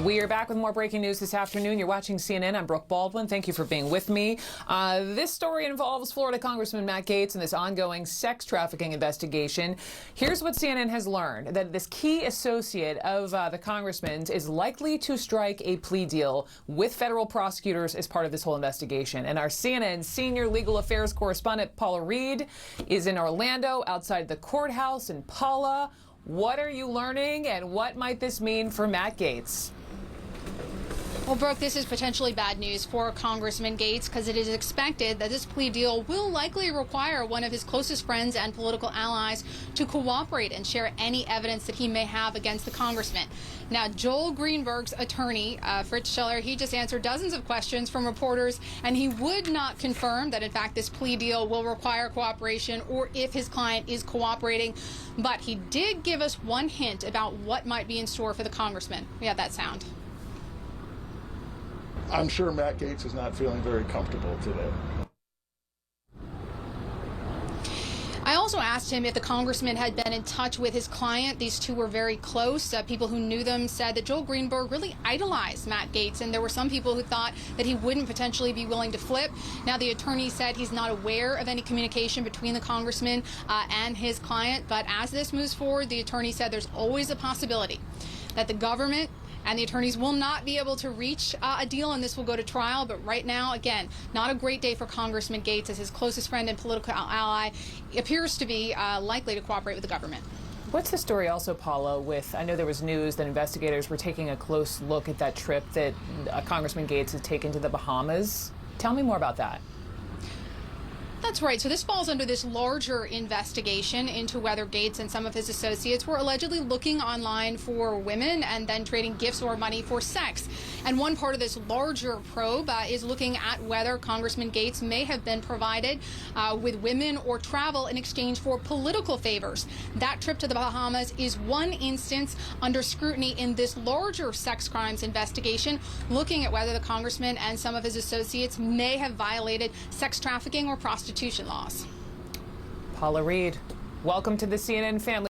We are back with more breaking news this afternoon. You're watching CNN. I'm Brooke Baldwin. Thank you for being with me. This story involves Florida Congressman Matt Gaetz and this ongoing sex trafficking investigation. Here's what CNN has learned, that this key associate of the congressman's is likely to strike a plea deal with federal prosecutors as part of this whole investigation. And our CNN senior legal affairs correspondent, Paula Reed, is in Orlando outside the courthouse. And Paula, what are you learning and what might this mean for Matt Gaetz? Well, Brooke, this is potentially bad news for Congressman Gaetz because it is expected that this plea deal will likely require one of his closest friends and political allies to cooperate and share any evidence that he may have against the congressman. Now, Joel Greenberg's attorney, Fritz Scheller, he just answered dozens of questions from reporters, and he would not confirm that, in fact, this plea deal will require cooperation or if his client is cooperating. But he did give us one hint about what might be in store for the congressman. We have that sound. I'm sure Matt Gaetz is not feeling very comfortable today. I also asked him if the congressman had been in touch with his client. These two were very close. People who knew them said that Joel Greenberg really idolized Matt Gaetz, and there were some people who thought that he wouldn't potentially be willing to flip. Now, the attorney said he's not aware of any communication between the congressman and his client, but as this moves forward, the attorney said there's always a possibility that the government and the attorneys will not be able to reach a deal, and this will go to trial. But right now, again, not a great day for Congressman Gaetz, as his closest friend and political ally appears to be likely to cooperate with the government. What's the story also, Paula, with, I know there was news that investigators were taking a close look at that trip that Congressman Gaetz has taken to the Bahamas. Tell me more about that. That's right. So this falls under this larger investigation into whether Gaetz and some of his associates were allegedly looking online for women and then trading gifts or money for sex. And one part of this larger probe is looking at whether Congressman Gaetz may have been provided with women or travel in exchange for political favors. That trip to the Bahamas is one instance under scrutiny in this larger sex crimes investigation, looking at whether the congressman and some of his associates may have violated sex trafficking or prostitution laws. Paula Reed, welcome to the CNN family.